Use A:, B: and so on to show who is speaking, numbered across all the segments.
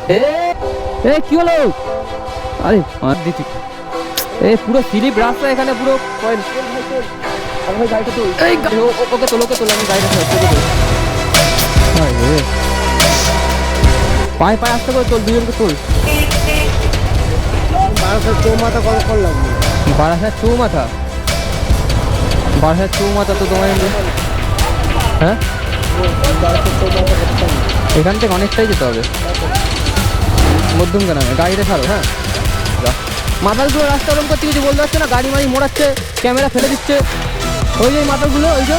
A: এ কি হলো? আরে মার দিচ্ছি। পুরো স্লিপ রাস্তা এখানে পুরো। ওকে তোলো আমি গাড়িটা পায়ে আসতে করে তোল, দুজনকে তোল।
B: চৌমাথা কল করলাম।
A: বারাসাত চৌমাথা তো তোমার। হ্যাঁ, এখান থেকে অনেকটাই যেতে হবে মধ্যম গ্রামে। গাড়িটা ছাড়ো। হ্যাঁ, মাথালগুলো রাস্তা ওরকম করতে কিছু বলতে পারছে না, গাড়ি মাড়ি মোড়াচ্ছে, ক্যামেরা ফেলে দিচ্ছে। ওই যে মাথালগুলো, ওই যে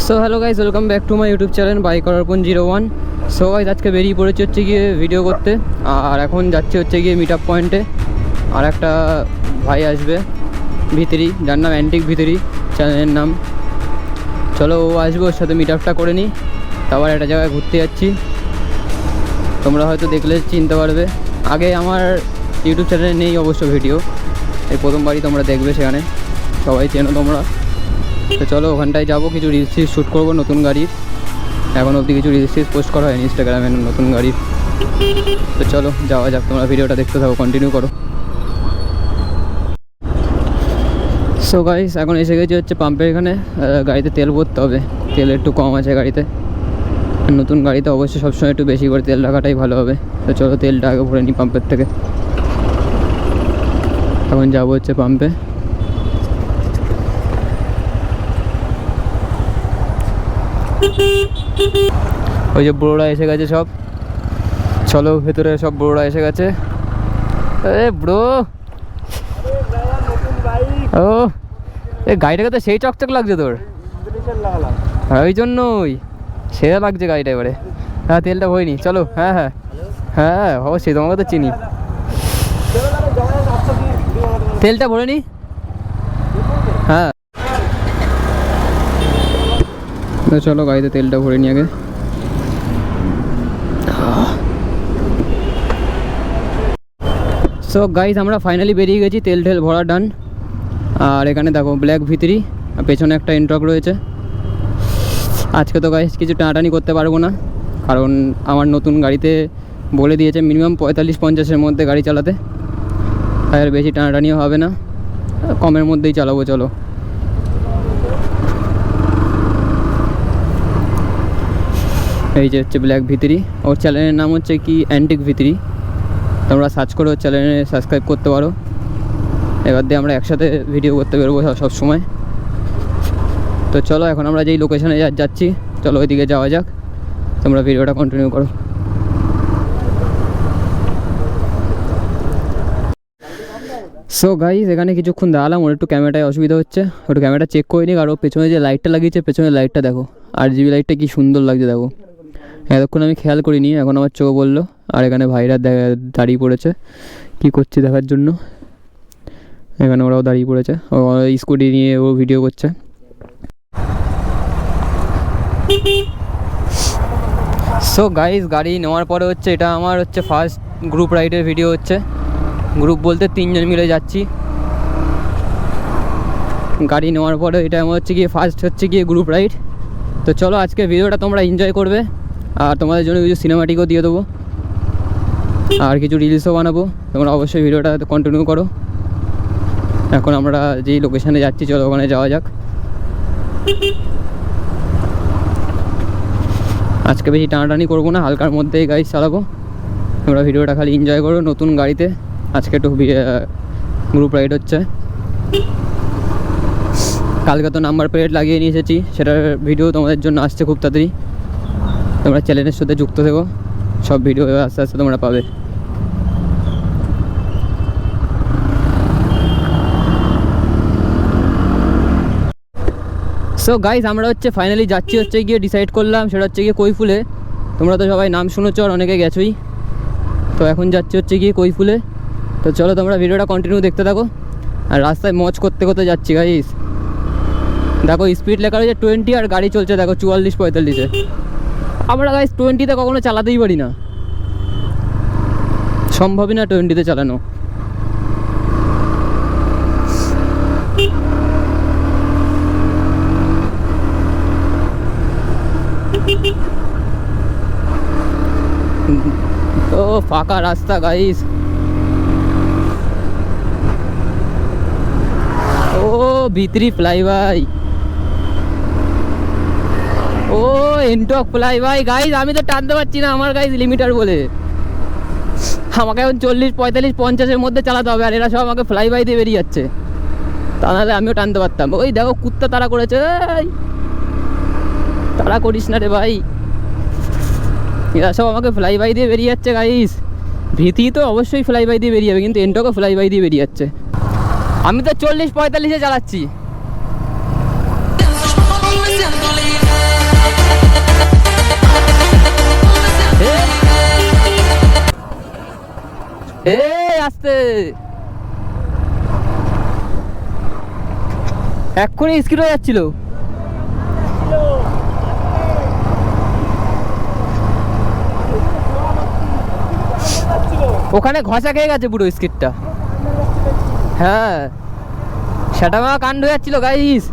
A: so hello guys, welcome back to my YouTube channel Bike0101। So guys আজকে বেরিয়ে পড়েছি হচ্ছে গিয়ে ভিডিও করতে, আর এখন যাচ্ছি হচ্ছে গিয়ে মিট আপ পয়েন্টে। আর একটা ভাই আসবে ভিতরি, যার নাম অ্যান্টিক ভিতরি চ্যানেলের নাম। চলো ও আসবে, ওর সাথে মিট আপটা করে নিই। তারপর একটা জায়গায় ঘুরতে যাচ্ছি, তোমরা হয়তো দেখলে চিনতে পারবে। আগে আমার ইউটিউব চ্যানেলে নেই অবশ্য ভিডিও, এই প্রথমবারই তোমরা দেখবে, সেখানে সবাই চেনো তোমরা। তো চলো ওখানটায় যাবো, কিছু রিলস শ্যুট করবো নতুন গাড়ির। এখন অবধি কিছু রিলস পোস্ট করা হয়নি ইনস্টাগ্রামে নতুন গাড়ির। তো চলো যাওয়া যাক, তোমরা ভিডিওটা দেখতে থাকো, কন্টিনিউ করো। সো গাইস এখন এসে গেছি হচ্ছে পাম্পের এখানে। গাড়িতে তেল ভরতে হবে, তেল একটু কম আছে গাড়িতে। নতুন গাড়িতে অবশ্যই সবসময় একটু বেশি করে তেল রাখাটাই ভালো হবে। তো চলো তেলটা আগে ভরে নিই পাম্পের থেকে। এখন যাবো হচ্ছে পাম্পে। ওই যে বুড়োরা এসে গেছে সব, চলো ভেতরে সব বুড়োরা এসে গেছে। ব্রো, ও এই গাড়িটাকে তো সেই চকচক লাগছে তোর, ওই জন্যই সেরা লাগছে গাড়িটা এবারে। হ্যাঁ তেলটা হয়নি, চলো। হ্যাঁ হ্যাঁ হ্যাঁ অবশ্যই, তোমাকে তো চিনি। তেলটা ভরে নি। হ্যাঁ চলো গাড়িতে তেলটা ভরে নি আগে। সো গাইজ আমরা ফাইনালি বেরিয়ে গেছি, তেল ঠেল ভরা ডান। আর এখানে দেখো ব্ল্যাক ভিতরি, আর পেছনে একটা ইন্ট্রক রয়েছে। আজকে তো গাইজ কিছু টানাটানি করতে পারবো না, কারণ আমার নতুন গাড়িতে বলে দিয়েছে মিনিমাম 45-50-এর মধ্যে গাড়ি চালাতে। আর বেশি টানাটানিও হবে না, কমের মধ্যেই চালাবো। চলো এই যে হচ্ছে ব্ল্যাক ভিতরি, ওর চ্যানেলের নাম হচ্ছে কি অ্যান্টিক ভিতরি। তোমরা সার্চ করে ওর চ্যানেলে সাবস্ক্রাইব করতে পারো। এবার দিয়ে আমরা একসাথে ভিডিও করতে বেরোবো সব সময়। তো চলো এখন আমরা যেই লোকেশনে যাচ্ছি, চলো ওইদিকে যাওয়া যাক, তোমরা ভিডিওটা কন্টিনিউ করো। সো গাইজ এখানে কিছুক্ষণ দাঁড়ালাম, ওর একটু ক্যামেরাটায় অসুবিধা হচ্ছে, ওর ক্যামেরাটা চেক করে নিই। আর ওর পেছনে যে লাইটটা লাগিয়েছে, পেছনের লাইটটা দেখো, RGB লাইটটা কি সুন্দর লাগছে দেখো। এতক্ষণ আমি খেয়াল করিনি, এখন আমার চোখ বললো। আর এখানে ভাইরা দাঁড়িয়ে পড়েছে কি করছে দেখার জন্য। এখানে ওরাও দাঁড়িয়ে পড়েছে, ও স্কুটি নিয়ে ও ভিডিও করছে। সো গাইজ গাড়ি নেওয়ার পরে হচ্ছে এটা আমার হচ্ছে ফার্স্ট গ্রুপ রাইডের ভিডিও হচ্ছে। গ্রুপ বলতে 3 জন মিলে যাচ্ছি গাড়ি নেওয়ার পরে। এটা আমার হচ্ছে গিয়ে ফার্স্ট হচ্ছে গিয়ে গ্রুপ রাইড। তো চলো আজকে ভিডিওটা তোমরা এনজয় করবে, আর তোমাদের জন্য কিছু সিনেমাটিকও দিয়ে দেবো, আর কিছু রিলসও বানাবো। তোমরা অবশ্যই ভিডিওটা কন্টিনিউ করো। এখন আমরা যেই লোকেশানে যাচ্ছি, চলো ওখানে যাওয়া যাক। আজকে বেশি টানাটানি করবো না, হালকার মধ্যেই গাড়ি চালাবো। তোমরা ভিডিওটা খালি এনজয় করো নতুন গাড়িতে। আজকে একটু গ্রুপ রাইড হচ্ছে। কালকে তো নাম্বার প্লেট লাগিয়ে নিয়ে এসেছি, সেটার ভিডিও তোমাদের জন্য আসছে খুব তাড়াতাড়ি। তোমরা চ্যানেলের সাথে যুক্ত থেকো, সব ভিডিও আস্তে আস্তে তোমরা পাবে। সো গাইজ আমরা হচ্ছে ফাইনালি যাচ্ছি হচ্ছে গিয়ে, ডিসাইড করলাম সেটা হচ্ছে গিয়ে কৈফুলে। তোমরা তো সবাই নাম শুনেছ আর অনেকে গেছোই। তো এখন যাচ্ছি হচ্ছে গিয়ে কৈফুলে। তো চলো তোমরা ভিডিওটা কন্টিনিউ দেখতে থাকো। আর রাস্তায় মজ করতে করতে যাচ্ছি গাইজ। দেখো স্পিড লেখা রয়েছে 20, আর গাড়ি চলছে দেখো 44-45-এ। আমরা গাইজ 20-তে কখনো চালাতেই পারি না, সম্ভবই না 20-তে চালানো। ফাঁকা রাস্তা গাইস। ও ভিতরি ফ্লাইবাই, ও এনটক ফ্লাইবাই গাইস। আমি তো টানতে পারছি না আমার গাইস লিমিটার বলে। আমাকে এখন 40, 45, 50-এর মধ্যে চালাতে হবে, আর এরা সব আমাকে ফ্লাইবাই দিয়ে বেরিয়ে যাচ্ছে। তা নাহলে আমিও টানতে পারতাম। ওই দেখো কুত্তা তাড়া করেছে, এই তাড়া করিস না রে ভাই। এরা সব আমাকে ফ্লাইবাই দিয়ে বেরিয়ে যাচ্ছে গাইস। ভীতি তো অবশ্যই ফ্লাইবাই দিয়ে বেরিয়ে যাবে, কিন্তু এনটকও ফ্লাইবাই দিয়ে বেরিয়ে যাচ্ছে। আমি তো 40, 45-এ চালাচ্ছি। আস্তে এক্ষুনি স্কিড হয়ে যাচ্ছিল। ওখানে ঘষা খেয়ে গেছে পুরো স্কিডটা। হ্যাঁ সেটা আমার কাণ্ড হয়ে যাচ্ছিল গাইস।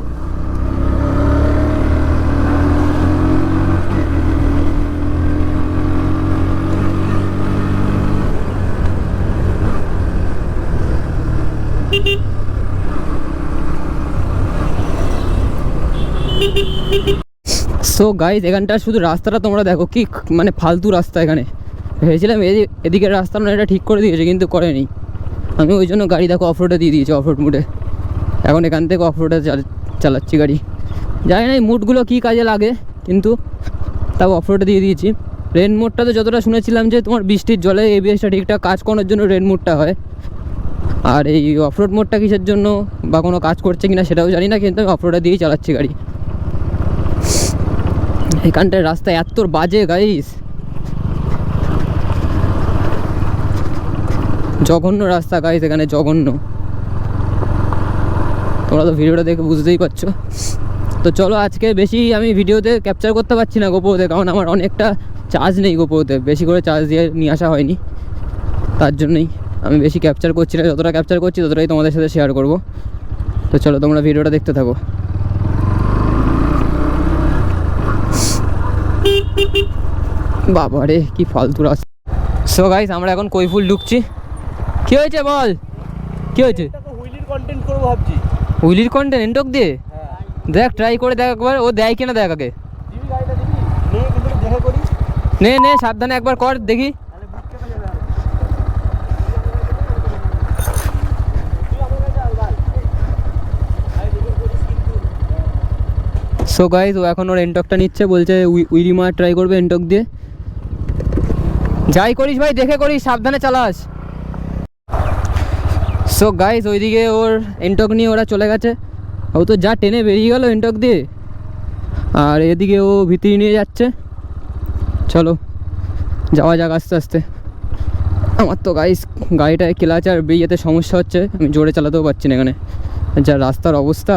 A: সো গাইস এখানটা শুধু রাস্তাটা তোমরা দেখো কি মানে ফালতু রাস্তা। এখানে ভেবেছিলাম এদিকের রাস্তা মানে এটা ঠিক করে দিয়েছে, কিন্তু করেনি। আমি ওই জন্য গাড়ি দেখো অফরোডে দিয়ে দিয়েছি, অফরোড মুডে। এখন এখান থেকে অফরোডে চালাচ্ছি গাড়ি। জানি না এই মুডগুলো কী কাজে লাগে, কিন্তু তাও অফরোডে দিয়ে দিয়েছি। রেন মোডটা তো যতটা শুনেছিলাম যে তোমার বৃষ্টির জলে এবিএসটা ঠিকঠাক কাজ করানোর জন্য রেন মোডটা হয়। আর এই অফরোড মোডটা কিসের জন্য বা কোনো কাজ করছে কিনা সেটাও জানি না, কিন্তু আমি অফরোডে দিয়েই চালাচ্ছি গাড়ি। এখানটায় রাস্তা এত বাজে গাইস, জঘন্য রাস্তা গাইস এখানে, জঘন্য। তোমরা তো ভিডিওটা দেখে বুঝতেই পারছো। তো চলো আজকে বেশি আমি ভিডিওতে ক্যাপচার করতে পারছি না গোপ্রোতে, কারণ আমার অনেকটা চার্জ নেই গোপ্রোতে, বেশি করে চার্জ দিয়ে নিয়ে আসা হয়নি। তার জন্যই আমি বেশি ক্যাপচার করছি না। যতটা ক্যাপচার করছি ততটাই তোমাদের সাথে শেয়ার করব। তো চলো তোমরা ভিডিওটা দেখতে থাকো। বাবা রে কি ফালতু রাস্তা। সো গাইস আমরা এখন কৈফুল ঢুকছি। কি হয়েছে বল, কি হয়েছে?
B: হুইলির কন্টেন্ট করবো ভাবছি।
A: হুইলির কন্টেন্ট এনটক দিয়ে? দেখ ট্রাই করে দেখ একবার, ও দেয় কিনা দেখ আগে। নে নে সাবধানে একবার কর দেখি। সো গাইস ও এখন ওর এনটকটা নিচ্ছে, বলছে উইলি মার ট্রাই করবে এনটক দিয়ে। যাই করিস ভাই দেখে করিস, সাবধানে চালাস। সো গাইস ওইদিকে ওর এনটক নিয়ে ওরা চলে গেছে। ও তো যা টেনে বেরিয়ে গেল এনটক দিয়ে, আর এদিকে ও ভিতরে নিয়ে যাচ্ছে। চলো যাওয়া যাক আস্তে আস্তে। আমার তো গাইস গাড়িটায় ক্লাচ আর ব্রেকেতে সমস্যা হচ্ছে, আমি জোরে চালাতেও পারছি না এখানে যা রাস্তার অবস্থা।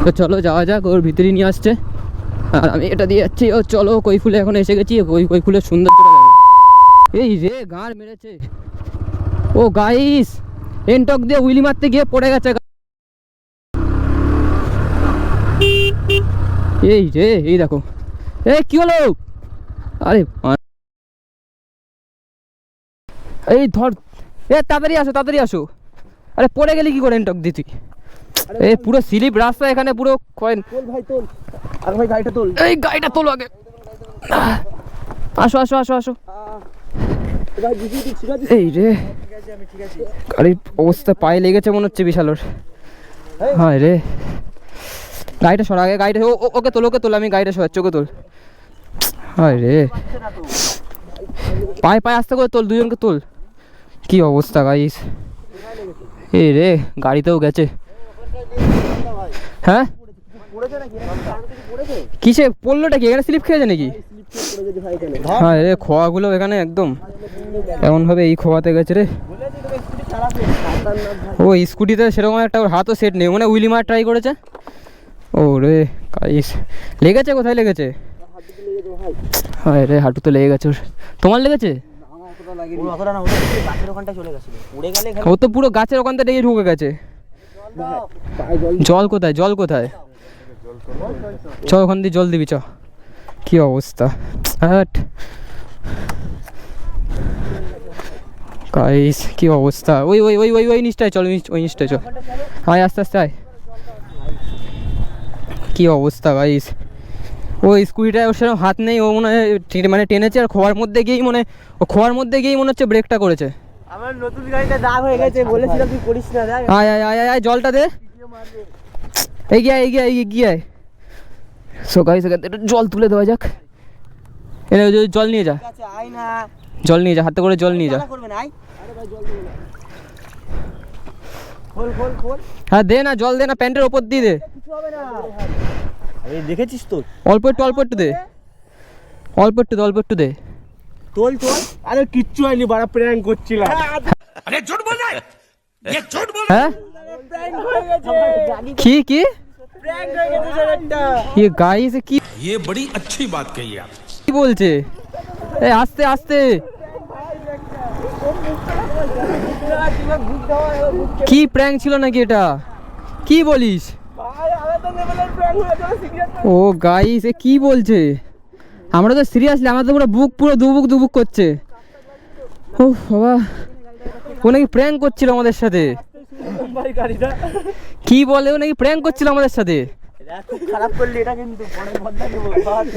A: তো চলো যাওয়া যাক, ওর ভিতরে নিয়ে আসছে আর আমি এটা দিয়ে যাচ্ছি। ও চলো কৈফুলে এখন এসে গেছি। কৈফুলের সৌন্দর্যটা দেখো। এই রে গাঁড় মেরেছে। ও গাইস এনটক দিয়ে উইলি মারতে গিয়ে পড়ে গেছে। এই রে এই দেখো, এই কি হলো? আরে এই ধর, এ তাড়াতাড়ি আসো তাড়াতাড়ি আসো। আরে পড়ে গেলি কি করে এনটক দিয়ে তুই? এই পুরো স্লিপ রাস্তা এখানে পুরো কয়েন।
B: তোল ভাই তোল, আর ভাই গাড়িটা তোল।
A: এই গাড়িটা তোলো আগে। আসো আসো আসো আসো। এই রে গাড়ির অবস্থা পায়ে লেগেছে মনে হচ্ছে বিশাল ওর। হ্যাঁ রে গাড়িটা সরা আগে, গাড়িটা ওকে তোল, ওকে তোল, আমি গাড়িটা সরাচ্ছি, ওকে তোল। হ্যাঁ রে পায়ে পায়ে আস্তে করে তোল, দুজনকে তোল। কি অবস্থা গাইস। এই রে গাড়িতেও গেছে। হ্যাঁ কিসে পড়লোটা কি? এখানে স্লিপ খেয়েছে নাকি? হ্যাঁ রে খোয়াগুলো এখানে একদম এমনভাবে এই খোয়াতে গেছে রে। ও স্কুটিতে সেরকম একটা ওর হাতও সেট নেই, মানে উইলি মার ট্রাই করেছে। ও রে গাইস লেগেছে, কোথায় লেগেছে? হ্যাঁ রে হাঁটুতে লেগে গেছে ওর। তোমার লেগেছে? ও তো পুরো গাছের ওখান থেকে ঢুকে গেছে। জল কোথায়, জল কোথায়? চ ওখান দিয়ে জল দিবি চ। কি অবস্থা। গাইস কি অবস্থা, ওই ওই ওই ওই ওই নিচটায় চল, ওই নিচটায় চল, আয় আস্তে আস্তে আয়। কি অবস্থা গাইস, ওই স্কুটিটায় ওর সেরকম হাত নেই, ও মনে হয় মানে টেনেছে আর খোয়ার মধ্যে গিয়েই মনে হচ্ছে ব্রেকটা করেছে।
B: আমার নতুন গাড়িটা দাগ হয়ে গেছে, বলেছিলাম তুই করিস না। দেখ
A: আয় আয় আয় আয় জলটা দে, এগিয়ে আয় এগিয়ে আয় এগিয়ে আয়। সো গাইস একটু জল তুলে দেওয়া যাক, এনে জল নিয়ে যা,
B: আয় না,
A: জল নিয়ে যা, হাতে করে জল নিয়ে যা।
B: করবে না, আয়। আরে ভাই জল দেবে না, খোল খোল খোল।
A: হ্যাঁ দে না, জল দে না, প্যান্টের ওপর দিয়ে দে।
B: কিছু হবে না। আরে দেখেছিস তো,
A: অল্প একটু দে, অল্প একটু দে।
B: তোল তোল। আরে কিচ্ছু হয়নি, বাড়া প্র্যাঙ্ক করছিলাম।
C: अरे झूठ बोल रहा है ये झूठ बोल
A: হ্যাঁ
B: প্র্যাঙ্ক হয়ে গেছে,
A: কি কি
B: প্র্যাঙ্ক হয়ে গেছে স্যারটা।
A: ये गाइस की
C: ये बड़ी अच्छी बात कही आप
A: কি বলছে? এই আস্তে আস্তে, কি প্র্যাঙ্ক ছিল নাকি এটা? কি বলিস?
B: ভাই আলাদা লেভেলের প্র্যাঙ্ক হয়ে গেল, সিরিয়াস।
A: ও গাইস এ কি বলছে? আমরা তো সিরিয়াসলি, আমার তো পুরো বুক পুরো দুবুক করছে। ও বাবা, ও নাকি প্র্যাঙ্ক করছিল আমাদের সাথে।
B: ভাই গাড়িটা
A: কি বলে, ও নাকি প্র্যাঙ্ক করছিল আমাদের সাথে।
B: খুব খারাপ করলি এটা, কিন্তু পরে বদলা দেব।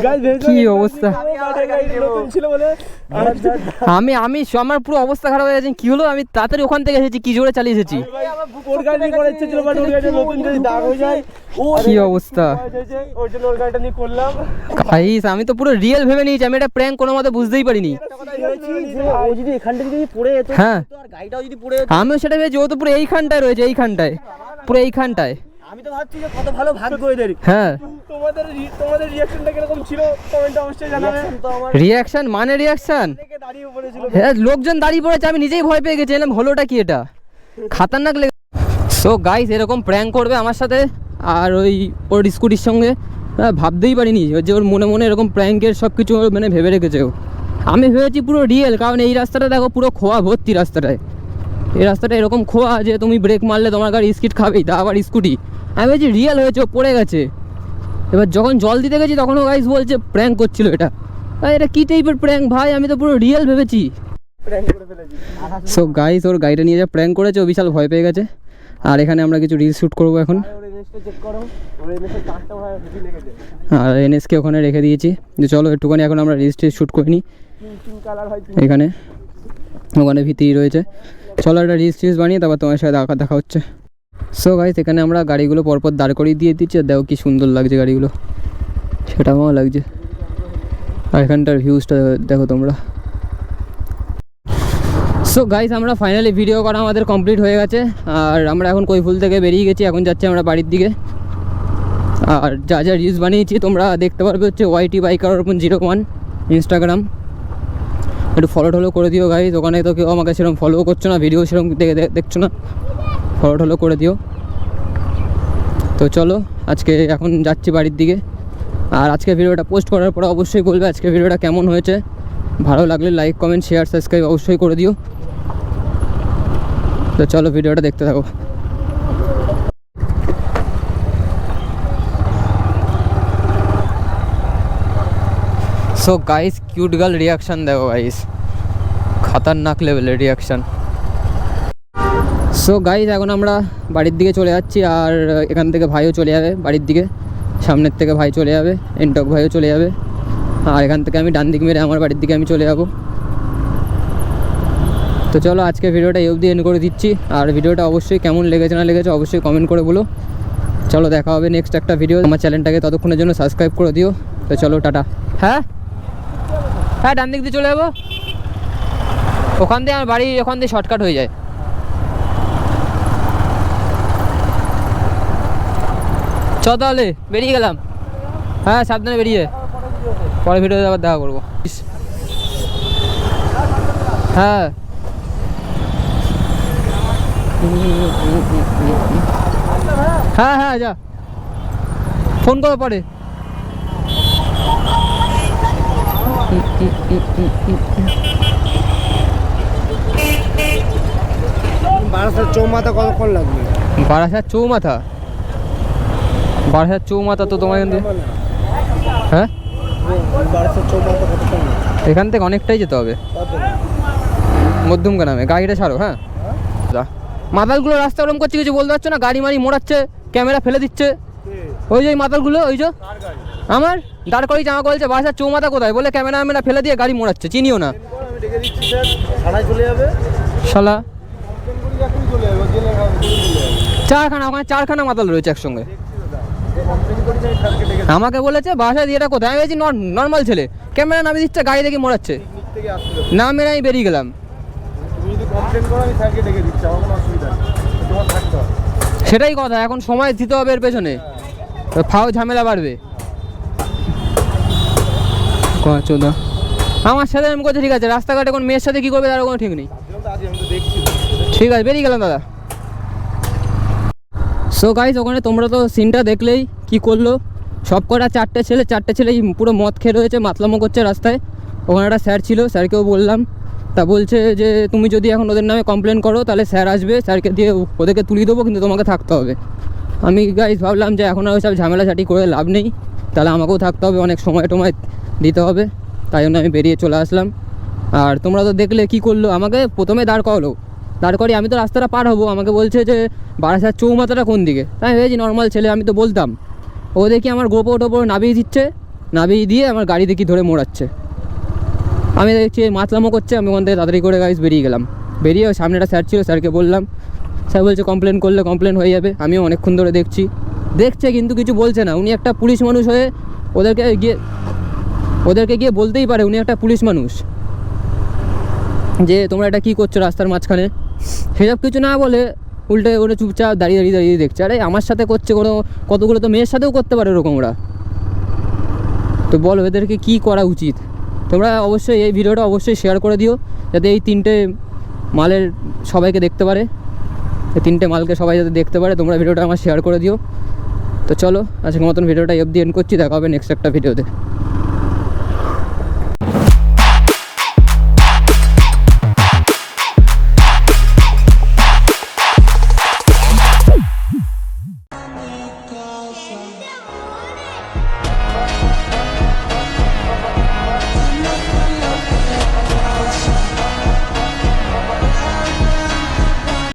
B: গাইস
A: কি অবস্থা,
B: নতুন ছিল বলে
A: আমি আমার পুরো অবস্থা খারাপ হয়ে গেছে। কি হলো, আমি তাড়াতাড়ি ওখান থেকে এসেছি, কি জোরে চালিয়ে এসেছি।
B: ওর গাড়ি করে ইচ্ছে ছিল, বাট ওর গাড়িটা নতুন যদি দাগ হয়ে যায়,
A: কি অবস্থা
B: ওর জন্য ওর গাড়িটা নিয়ে করলাম।
A: গাইস, আমি তো পুরো রিয়েল ভেবে নিয়েছি, আমি এটা প্র্যাঙ্ক কোনো মতে বুঝতেই পারিনি।
B: ও যদি এখান থেকে যদি পড়ে যেত,
A: হ্যাঁ
B: তো আর গাড়িটাও যদি পড়ে যেত।
A: আমিও সেটা ভেবেছি, ও তো পুরো এইখানটায় রয়েছে, পুরো এইখানটায়।
B: আমি তো ভাবছি যে কত ভালো ভাগ্য এদের।
A: হ্যাঁ
B: তোমাদের রিঅ্যাকশনটা কিরকম ছিল কমেন্টে অবশ্যই জানাবে। তো আমার
A: রিয়াকশন মানে রিয়াকশন,
B: থেকে দাঁড়িয়ে পড়েছিল।
A: হ্যাঁ লোকজন দাঁড়িয়ে পড়েছে, আমি নিজেই ভয় পেয়ে গেছি, এলাম হলোটা কি এটা, খাতারনাক লেগে। সো গাইস এরকম প্র্যাঙ্ক করবে আমার সাথে আর ওই ওর স্কুটির সঙ্গে, ভাবতেই পারিনি যে ওর মনে মনে এরকম প্র্যাঙ্কের সব কিছু মানে ভেবে রেখেছে ও। আমি ভেবেছি পুরো রিয়েল, কারণ এই রাস্তাটা দেখো পুরো খোয়া ভর্তি রাস্তাটায়। এই রাস্তাটা এরকম খোয়া যে তুমি ব্রেক মারলে তোমার গাড়ি স্কিড খাবেই, তা আবার স্কুটি। আমি ভেবেছি রিয়েল হয়েছে, ও পড়ে গেছে। এবার যখন জল দিতে গেছি তখন ও গাইস বলছে প্র্যাঙ্ক করছিল এটা। এটা কী টাইপের প্র্যাঙ্ক ভাই, আমি তো পুরো রিয়েল ভেবেছি। সো গাইস ওর গাড়িটা নিয়ে যা প্র্যাঙ্ক করেছে, ও বিশাল ভয় পেয়ে গেছে। আর এখানে আমরা কিছু রিলস শ্যুট করবো এখন।
B: ওর এনএসটা চেক করো, ওর এনএসের কাজটা ভাই হেভি লেগেছে।
A: আর এনএসকে ওখানে রেখে দিয়েছি, যে চলো একটুখানি এখন আমরা রিলস শ্যুট করে নিই।
B: পিঙ্ক কালার হয়,
A: এখানে ওখানে ভিতরেই রয়েছে, চলো একটা রিলস বানিয়ে তারপর তোমার সাথে দেখা হচ্ছে। সো গাইস এখানে আমরা গাড়িগুলো পরপর দাঁড় করিয়ে দিয়ে দিচ্ছি, আর দেখো কি সুন্দর লাগছে গাড়িগুলো, সেটা আমার লাগছে। আর এখানটার ভিউজটা দেখো তোমরা। সো গাইস আমরা ফাইনালি ভিডিও করা আমাদের কমপ্লিট হয়ে গেছে, আর আমরা এখন কৈফুল থেকে বেরিয়ে গেছি, এখন যাচ্ছি আমরা বাড়ির দিকে। আর যা যা রিলস বানিয়েছি তোমরা দেখতে পারবে হচ্ছে ওয়াইটি বাইকার01 ইনস্টাগ্রাম, একটু ফলো করে দিও গাইস। ওখানে তো কেউ আমাকে সেরকম ফলো করছো না, ভিডিও সেরকম দেখছো না, ফলো করে দিও। তো চলো আজকে এখন যাচ্ছি বাড়ির দিকে। আর আজকে ভিডিওটা পোস্ট করার পরে অবশ্যই বলবে আজকে ভিডিওটা কেমন হয়েছে। ভালো লাগলে লাইক কমেন্ট শেয়ার সাবস্ক্রাইব অবশ্যই করে দিও। তো চলো ভিডিওটা দেখতে থাকো। So guys cute girl reaction দেখো গাইস, খতরনাক লেভেলের রিয়াকশান। সো গাইস এখন আমরা বাড়ির দিকে চলে যাচ্ছি, আর এখান থেকে ভাইও চলে যাবে বাড়ির দিকে, সামনের থেকে ভাই চলে যাবে, এনটক ভাইও চলে যাবে, আর এখান থেকে আমি ডান দিক মেরে আমার বাড়ির দিকে আমি চলে যাব। তো চলো আজকে ভিডিওটা এই অবধি এন্ড করে দিচ্ছি। আর ভিডিওটা অবশ্যই কেমন লেগেছে না লেগেছে অবশ্যই কমেন্ট করে বলো। চলো দেখা হবে নেক্সট একটা ভিডিও, আমার চ্যানেলটাকে ততক্ষণের জন্য সাবস্ক্রাইব করে দিও। তো চলো টাটা। হ্যাঁ হ্যাঁ ডান দিক দিয়ে চলে যাবো, ওখান দিয়ে আমার বাড়ি, ওখান দিয়ে শর্টকাট হয়ে যায়। চ তাহলে বেরিয়ে গেলাম। হ্যাঁ সাবধানে বেরিয়ে, পরে ভিডিওতে আবার দেখা করবো। হ্যাঁ হ্যাঁ হ্যাঁ যা, ফোন করো পরে।
B: বারাসাত চৌমাথা কতক্ষণ লাগবে?
A: বারাসাত চৌমাথা, বারাসাত চৌমাথা তো তোমার এখান থেকে, হ্যাঁ
B: বারাসাত চৌমাথা কতক্ষণ লাগবে?
A: এখান থেকে অনেকটাই যেতে হবে।
B: কত?
A: মধ্যমকে নামে গাড়িটা ছাড়ো। হ্যাঁ মাতালগুলো রাস্তা ওরম করছে, কিছু বলতে পারছো না? গাড়ি মারি মোড়াচ্ছে, ক্যামেরা ফেলে দিচ্ছে। ওই যে মাতালগুলো, ওই যে আমার দাঁড় করেই জামা করেছে, বাসার চৌমাথা কোথায় বলে ক্যামেরা ফেলে দিয়ে গাড়ি মোড়াচ্ছে, চিনিও না
B: আমি ডেকে দিচ্ছি স্যার, থানায় চলে যাবে।
A: শালা
B: এখনই চলে যাবে, জেলে
A: চারখানা, ওখানে চারখানা মাতাল রয়েছে একসঙ্গে।
B: কমপ্লেন করেছি আমি স্যারকে ডেকে
A: আমাকে বলেছে বাসায় দিয়ে এটা কোথায়, আমি বলছি নর্মাল ছেলে, ক্যামেরা নামিয়ে দিচ্ছে, গাড়ি দেখে মোড়াচ্ছে,
B: পিকনিক থেকে আসছিল।
A: না মেরে আমি বেরিয়ে গেলাম।
B: তুমি যদি কমপ্লেন করো আমি স্যারকে ডেকে দিচ্ছি, আমার কোনো অসুবিধা নেই, তোমার থাকতে হবে।
A: সেটাই কথা, এখন সময় দিতে হবে এর পেছনে, তো ফাও ঝামেলা বাড়বে। চোদা আমার সাথে আমি করছে, ঠিক আছে, রাস্তাঘাটে কোন মেয়ের সাথে কী করবে তার কোনো ঠিক নেই।
B: আজ আমি তো দেখছি।
A: ঠিক আছে, বেরিয়ে গেলাম দাদা। সো গাইস, ওখানে তোমরা তো সিনটা দেখলেই কি করলো। সব কটা চারটে ছেলে পুরো মদ খেয়ে রয়েছে, মাতলামো করছে রাস্তায়। ওখানে একটা স্যার ছিল, স্যারকেও বললাম, তা বলছে যে তুমি যদি এখন ওদের নামে কমপ্লেন করো তাহলে স্যার আসবে, স্যারকে দিয়ে ওদেরকে তুলিয়ে দেবো, কিন্তু তোমাকে থাকতে হবে। আমি গাইস ভাবলাম যে এখন আর ওইসব ঝামেলাঝাটি করে লাভ নেই, তাহলে আমাকেও থাকতে হবে, অনেক সময় দিতে হবে, তাই জন্য আমি বেরিয়ে চলে আসলাম। আর তোমরা তো দেখলে কি করলো, আমাকে প্রথমে দাঁড় করি, আমি তো রাস্তাটা পার হবো, আমাকে বলছে যে বারাসাত চৌমাথাটা কোন দিকে, তাই ভেবেছি নর্মাল ছেলে, আমি তো বলতাম। ও দেখি আমার গোপর টোপর নাবিয়ে দিচ্ছে, নাবিয়ে দিয়ে আমার গাড়ি দেখি ধরে মোড়াচ্ছে। আমি দেখছি মাতলামো করছে, আমি ওখান থেকে তাড়াতাড়ি করে গাইস বেরিয়ে গেলাম। বেরিয়ে ওই সামনে একটা স্যার ছিল, স্যারকে বললাম, স্যার বলছে কমপ্লেন করলে কমপ্লেন হয়ে যাবে। আমিও অনেকক্ষণ ধরে দেখছে কিন্তু কিছু বলছে না। উনি একটা পুলিশ মানুষ হয়ে ওদেরকে গিয়ে বলতেই পারে, উনি একটা পুলিশ মানুষ, যে তোমরা এটা কী করছো রাস্তার মাঝখানে, সেসব কিছু না বলে উল্টে ওরা চুপচাপ দাঁড়িয়ে দেখছে। আরে আমার সাথে করছে, কতগুলো তো মেয়ের সাথেও করতে পারে এরকম ওরা। তো বলো এদেরকে কী করা উচিত? তোমরা অবশ্যই এই ভিডিওটা অবশ্যই শেয়ার করে দিও, যাতে এই তিনটে মালের সবাইকে দেখতে পারে, এই তিনটে মালকে সবাই যাতে দেখতে পারে। তোমরা ভিডিওটা আমার শেয়ার করে দিও। তো চলো আজকের মতন ভিডিওটা অবধি এন্ড করছি, দেখা হবে নেক্সট একটা ভিডিওতে।